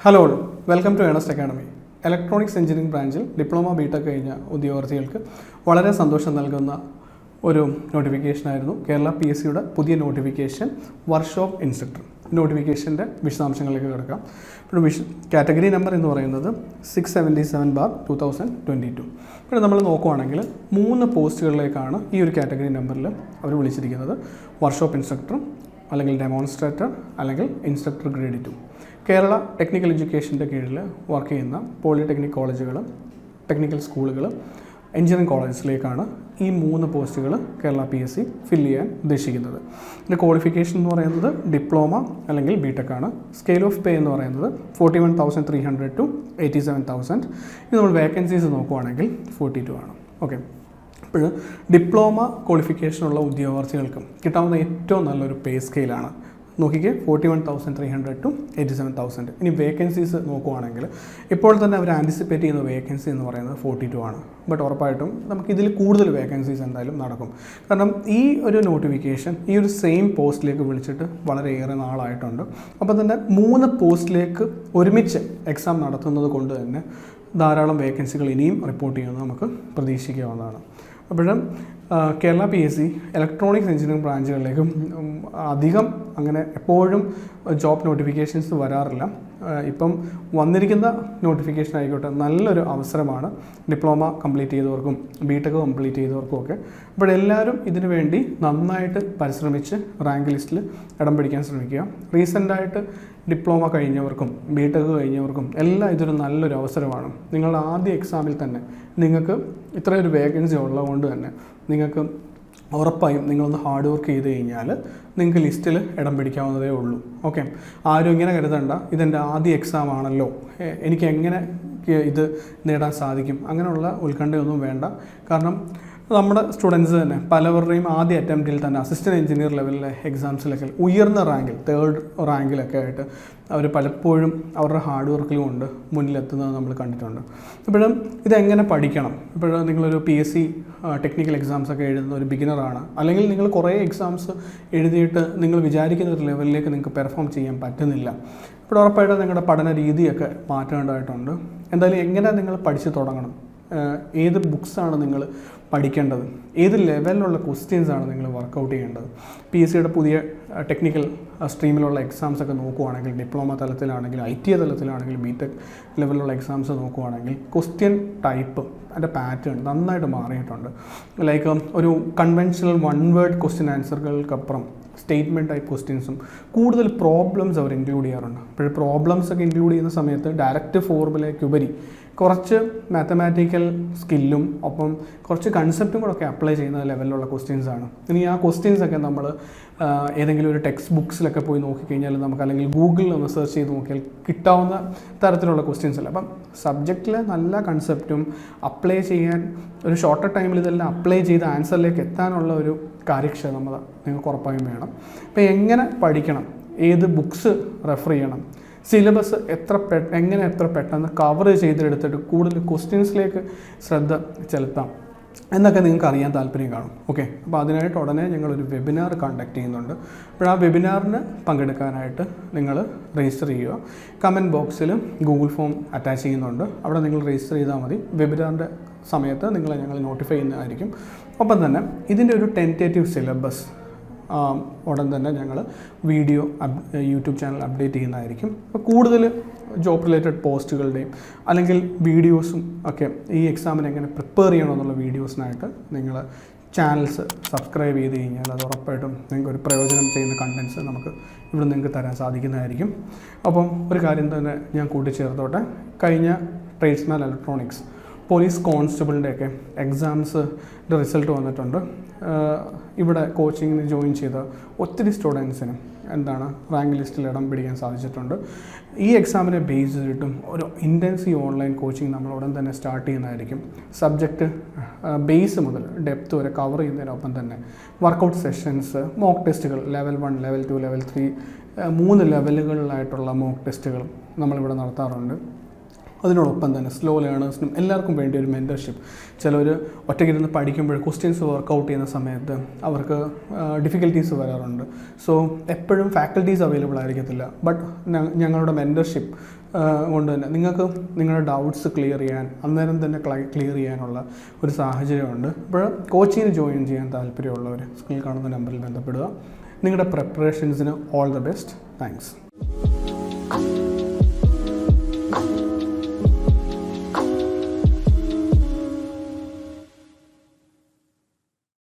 Hello welcome to Earnest Academy. Electronics engineering ബ്രാഞ്ചിൽ diploma B Tech കഴിഞ്ഞ ഉദ്യോഗാർത്ഥികൾക്ക് വളരെ സന്തോഷം നൽകുന്ന ഒരു നോട്ടിഫിക്കേഷനായിരുന്നു കേരള PSCയുടെ പുതിയ നോട്ടിഫിക്കേഷൻ വർക്ക്ഷോപ്പ് ഇൻസ്ട്രക്ടർ. നോട്ടിഫിക്കേഷൻ്റെ വിശദാംശങ്ങളിലേക്ക് കിടക്കാം. ഇപ്പോൾ കാറ്റഗറി നമ്പർ എന്ന് പറയുന്നത് 677/2022. ഇപ്പോൾ നമ്മൾ നോക്കുവാണെങ്കിൽ 3 പോസ്റ്റുകളിലേക്കാണ് ഈ ഒരു കാറ്റഗറി നമ്പറിൽ അവർ വിളിച്ചിരിക്കുന്നത്. വർക്ക്ഷോപ്പ് ഇൻസ്ട്രക്ടർ അല്ലെങ്കിൽ ഡെമോൺസ്ട്രേറ്റർ അല്ലെങ്കിൽ ഇൻസ്ട്രക്ടർ ഗ്രേഡ് 2. കേരള ടെക്നിക്കൽ എഡ്യൂക്കേഷൻ്റെ കീഴിൽ വർക്ക് ചെയ്യുന്ന പോളിടെക്നിക് കോളേജുകൾ, ടെക്നിക്കൽ സ്കൂളുകൾ, എഞ്ചിനീയറിംഗ് കോളേജസിലേക്കാണ് ഈ 3 പോസ്റ്റുകൾ കേരള PSC ഫില്ല് ചെയ്യാൻ ഉദ്ദേശിക്കുന്നത്. ഇതിൻ്റെ ക്വാളിഫിക്കേഷൻ എന്ന് പറയുന്നത് ഡിപ്ലോമ അല്ലെങ്കിൽ ബിടെക് ആണ്. സ്കെയിൽ ഓഫ് പേ എന്ന് പറയുന്നത് 41,300 to 87,000. ഇത് നമ്മൾ വേക്കൻസീസ് നോക്കുവാണെങ്കിൽ 42 ആണ്. ഓക്കെ, അപ്പോൾ ഡിപ്ലോമ ക്വാളിഫിക്കേഷനുള്ള ഉദ്യോഗാർത്ഥികൾക്ക് കിട്ടാവുന്ന ഏറ്റവും നല്ലൊരു പേ സ്കെയിലാണ്. നോക്കിക്കേ, 41,300 to 87,000. ഇനി വേക്കൻസീസ് നോക്കുവാണെങ്കിൽ ഇപ്പോൾ തന്നെ അവർ ആൻറ്റിസിപ്പേറ്റ് ചെയ്യുന്ന വേക്കൻസി എന്ന് പറയുന്നത് 42 ആണ്. ബട്ട് ഉറപ്പായിട്ടും നമുക്കിതിൽ കൂടുതൽ വേക്കൻസീസ് എന്തായാലും നടക്കും. കാരണം ഈ ഒരു നോട്ടിഫിക്കേഷൻ ഈ ഒരു സെയിം പോസ്റ്റിലേക്ക് വിളിച്ചിട്ട് വളരെയേറെ നാളായിട്ടുണ്ട്. അപ്പോൾ തന്നെ 3 പോസ്റ്റിലേക്ക് ഒരുമിച്ച് എക്സാം നടത്തുന്നത് കൊണ്ട് തന്നെ ധാരാളം വേക്കൻസികൾ ഇനിയും റിപ്പോർട്ട് ചെയ്യുമെന്ന് നമുക്ക് പ്രതീക്ഷിക്കാവുന്നതാണ്. അപ്പോഴും കേരള PSC ഇലക്ട്രോണിക്സ് എഞ്ചിനീയറിംഗ് ബ്രാഞ്ചുകളിലേക്കും അധികം അങ്ങനെ എപ്പോഴും ജോബ് നോട്ടിഫിക്കേഷൻസ് വരാറില്ല. ഇപ്പം വന്നിരിക്കുന്ന നോട്ടിഫിക്കേഷൻ ആയിക്കോട്ടെ നല്ലൊരു അവസരമാണ് ഡിപ്ലോമ കംപ്ലീറ്റ് ചെയ്തവർക്കും ബിടെക് കംപ്ലീറ്റ് ചെയ്തവർക്കും ഒക്കെ. അപ്പോൾ എല്ലാവരും ഇതിനു വേണ്ടി നന്നായിട്ട് പരിശ്രമിച്ച് റാങ്ക് ലിസ്റ്റിൽ ഇടം പിടിക്കാൻ ശ്രമിക്കുക. റീസെൻ്റായിട്ട് ഡിപ്ലോമ കഴിഞ്ഞവർക്കും ബിടെക് കഴിഞ്ഞവർക്കും എല്ലാം ഇതൊരു നല്ലൊരു അവസരമാണ്. നിങ്ങളുടെ ആദ്യ എക്സാമിൽ തന്നെ നിങ്ങൾക്ക് ഇത്രയൊരു വേക്കൻസി ഉള്ളതുകൊണ്ട് തന്നെ നിങ്ങൾക്ക് ഉറപ്പായും നിങ്ങളൊന്ന് ഹാർഡ് വർക്ക് ചെയ്ത് കഴിഞ്ഞാൽ നിങ്ങൾക്ക് ലിസ്റ്റിൽ ഇടം പിടിക്കാവുന്നതേ ഉള്ളൂ. ഓക്കെ, ആരും ഇങ്ങനെ കരുതണ്ട ഇതെൻ്റെ ആദ്യ എക്സാം ആണല്ലോ, എനിക്ക് എങ്ങനെ ഇത് നേടാൻ സാധിക്കും, അങ്ങനെയുള്ള ഉത്കണ്ഠയൊന്നും വേണ്ട. കാരണം നമ്മുടെ സ്റ്റുഡൻസ് തന്നെ പലവരുടെയും ആദ്യ അറ്റംപ്റ്റിൽ തന്നെ അസിസ്റ്റൻറ്റ് എഞ്ചിനീയർ ലെവലിലെ എക്സാംസിലൊക്കെ ഉയർന്ന റാങ്കിൽ 3rd റാങ്കിലൊക്കെ ആയിട്ട് അവർ പലപ്പോഴും അവരുടെ ഹാർഡ് വർക്കിൽ കൊണ്ട് മുന്നിലെത്തുന്നത് നമ്മൾ കണ്ടിട്ടുണ്ട്. ഇപ്പോഴും ഇതെങ്ങനെ പഠിക്കണം? ഇപ്പോഴും നിങ്ങളൊരു PSC ടെക്നിക്കൽ എക്സാംസൊക്കെ എഴുതുന്ന ഒരു ബിഗിനറാണ്, അല്ലെങ്കിൽ നിങ്ങൾ കുറേ എക്സാംസ് എഴുതിയിട്ട് നിങ്ങൾ വിചാരിക്കുന്ന ഒരു ലെവലിലേക്ക് നിങ്ങൾക്ക് പെർഫോം ചെയ്യാൻ പറ്റുന്നില്ല. ഇപ്പോൾ ഉറപ്പായിട്ടും നിങ്ങളുടെ പഠന രീതിയൊക്കെ മാറ്റേണ്ടതായിട്ടുണ്ട്. എന്തായാലും എങ്ങനെ നിങ്ങൾ പഠിച്ച് തുടങ്ങണം, ഏത് ബുക്സാണ് നിങ്ങൾ പഠിക്കേണ്ടത്, ഏത് ലെവലിലുള്ള ക്വസ്റ്റ്യൻസാണ് നിങ്ങൾ വർക്കൗട്ട് ചെയ്യേണ്ടത്. PSCയുടെ പുതിയ ടെക്നിക്കൽ സ്ട്രീമിലുള്ള എക്സാംസൊക്കെ നോക്കുവാണെങ്കിൽ ഡിപ്ലോമ തലത്തിലാണെങ്കിൽ ITA തലത്തിലാണെങ്കിൽ ബിടെക് ലെവലിലുള്ള എക്സാംസ് നോക്കുവാണെങ്കിൽ ക്വസ്റ്റ്യൻ ടൈപ്പ് അതിൻ്റെ പാറ്റേൺ നന്നായിട്ട് മാറിയിട്ടുണ്ട്. ലൈക്ക് ഒരു കൺവെൻഷണൽ 1 വേർഡ് ക്വസ്റ്റ്യൻ ആൻസറുകൾക്കപ്പുറം സ്റ്റേറ്റ്മെൻറ്റ് ടൈപ്പ് ക്വസ്റ്റ്യൻസും കൂടുതൽ പ്രോബ്ലംസ് അവർ ഇൻക്ലൂഡ് ചെയ്യാറുണ്ട്. അപ്പോൾ പ്രോബ്ലംസ് ഒക്കെ ഇൻക്ലൂഡ് ചെയ്യുന്ന സമയത്ത് ഡയറക്റ്റ് ഫോർമുലയ്ക്കുപരി കുറച്ച് മാത്തമാറ്റിക്കൽ സ്കില്ലും ഒപ്പം കുറച്ച് കൺസെപ്റ്റും കൂടെ ഒക്കെ അപ്ലൈ ചെയ്യുന്ന ലെവലിലുള്ള ക്വസ്റ്റ്യൻസാണ്. ഇനി ആ ക്വസ്റ്റ്യൻസൊക്കെ നമ്മൾ ഏതെങ്കിലും ഒരു ടെക്സ്റ്റ് ബുക്സിലൊക്കെ പോയി നോക്കിക്കഴിഞ്ഞാൽ നമുക്ക്, അല്ലെങ്കിൽ ഗൂഗിളിൽ ഒന്ന് സെർച്ച് ചെയ്ത് നോക്കിയാൽ കിട്ടാവുന്ന തരത്തിലുള്ള ക്വസ്റ്റ്യൻസ് അല്ല. അപ്പം സബ്ജക്റ്റിലെ നല്ല കൺസെപ്റ്റും അപ്ലൈ ചെയ്യാൻ ഒരു ഷോർട്ടർ ടൈമിൽ ഇതെല്ലാം അപ്ലൈ ചെയ്ത് ആൻസറിലേക്ക് എത്താനുള്ള ഒരു കാര്യക്ഷമത നിങ്ങൾക്ക് ഉറപ്പായും വേണം. അപ്പോൾ എങ്ങനെ പഠിക്കണം, ഏത് ബുക്സ് റെഫർ ചെയ്യണം, സിലബസ് എത്ര പെട്ടെന്ന് കവർ ചെയ്തെടുത്തിട്ട് കൂടുതൽ ക്വസ്റ്റ്യൻസിലേക്ക് ശ്രദ്ധ ചെലുത്താം എന്നൊക്കെ നിങ്ങൾക്ക് അറിയാൻ താല്പര്യം കാണും. ഓക്കെ, അപ്പോൾ അതിനായിട്ട് ഉടനെ ഞങ്ങളൊരു വെബിനാർ കണ്ടക്ട് ചെയ്യുന്നുണ്ട്. അപ്പോൾ ആ വെബിനാറിന് പങ്കെടുക്കാനായിട്ട് നിങ്ങൾ രജിസ്റ്റർ ചെയ്യുക. കമൻറ്റ് ബോക്സിൽ ഗൂഗിൾ ഫോം അറ്റാച്ച് ചെയ്യുന്നുണ്ട്, അവിടെ നിങ്ങൾ രജിസ്റ്റർ ചെയ്താൽ മതി. വെബിനാറിൻ്റെ സമയത്ത് നിങ്ങളെ ഞങ്ങൾ നോട്ടിഫൈ ചെയ്യുന്നതായിരിക്കും. ഒപ്പം തന്നെ ഇതിൻ്റെ ഒരു ടെൻറ്റേറ്റീവ് സിലബസ് ഉടൻ തന്നെ ഞങ്ങൾ വീഡിയോ യൂട്യൂബ് ചാനൽ അപ്ഡേറ്റ് ചെയ്യുന്നതായിരിക്കും. അപ്പോൾ കൂടുതൽ ജോബ് റിലേറ്റഡ് പോസ്റ്റുകളുടെയും അല്ലെങ്കിൽ വീഡിയോസും ഒക്കെ ഈ എക്സാമിന് എങ്ങനെ പ്രിപ്പയർ ചെയ്യണമെന്നുള്ള വീഡിയോസിനായിട്ട് നിങ്ങൾ ചാനൽസ് സബ്സ്ക്രൈബ് ചെയ്ത് കഴിഞ്ഞാൽ അത് ഉറപ്പായിട്ടും നിങ്ങൾക്ക് ഒരു പ്രയോജനം ചെയ്യുന്ന കണ്ടൻസ് നമുക്ക് ഇവിടെ നിങ്ങൾക്ക് തരാൻ സാധിക്കുന്നതായിരിക്കും. അപ്പം ഒരു കാര്യം തന്നെ ഞാൻ കൂട്ടിച്ചേർത്തോട്ടെ, കഴിഞ്ഞ ട്രേഡ്സ്മാൻ ഇലക്ട്രോണിക്സ് പോലീസ് കോൺസ്റ്റബിളിൻ്റെയൊക്കെ എക്സാംസിൻ്റെ റിസൾട്ട് വന്നിട്ടുണ്ട്. ഇവിടെ കോച്ചിങ്ങിന് ജോയിൻ ചെയ്ത ഒത്തിരി സ്റ്റുഡൻസിന് റാങ്ക് ലിസ്റ്റിൽ ഇടം പിടിക്കാൻ സാധിച്ചിട്ടുണ്ട്. ഈ എക്സാമിനെ ബേസ് ചെയ്തിട്ടും ഒരു ഇൻറ്റൻസീവ് ഓൺലൈൻ കോച്ചിങ് നമ്മൾ ഉടൻ തന്നെ സ്റ്റാർട്ട് ചെയ്യുന്നതായിരിക്കും. സബ്ജക്റ്റ് ബേസ് മുതൽ ഡെപ്ത് വരെ കവർ ചെയ്യുന്നതിനൊപ്പം തന്നെ വർക്കൗട്ട് സെഷൻസ്, മോക്ക് ടെസ്റ്റുകൾ ലെവൽ 1, ലെവൽ 2, ലെവൽ 3 3 ലെവലുകളിലായിട്ടുള്ള മോക്ക് ടെസ്റ്റുകൾ നമ്മളിവിടെ നടത്താറുണ്ട്. അതിനോടൊപ്പം തന്നെ സ്ലോ ലേണേഴ്സിനും എല്ലാവർക്കും വേണ്ടി ഒരു മെൻറ്റർഷിപ്പ്. ചിലർ ഒറ്റയ്ക്കിരുന്ന് പഠിക്കുമ്പോൾ ക്വസ്റ്റ്യൻസ് വർക്കൗട്ട് ചെയ്യുന്ന സമയത്ത് അവർക്ക് ഡിഫിക്കൽട്ടീസ് വരാറുണ്ട്. സോ എപ്പോഴും ഫാക്കൽറ്റീസ് അവൈലബിൾ ആയിരിക്കത്തില്ല. ബട്ട് ഞങ്ങളുടെ മെൻറ്റർഷിപ്പ് കൊണ്ട് തന്നെ നിങ്ങൾക്ക് നിങ്ങളുടെ ഡൗട്ട്സ് ക്ലിയർ ചെയ്യാൻ അന്നേരം തന്നെ ക്ലിയർ ചെയ്യാനുള്ള ഒരു സാഹചര്യമുണ്ട്. അപ്പോൾ കോച്ചിങ്ങിന് ജോയിൻ ചെയ്യാൻ താല്പര്യമുള്ളവർ സ്ക്രീനിൽ കാണുന്ന നമ്പറിൽ ബന്ധപ്പെടുക. നിങ്ങളുടെ പ്രിപ്പറേഷൻസിന് ഓൾ ദ ബെസ്റ്റ്. താങ്ക്സ്.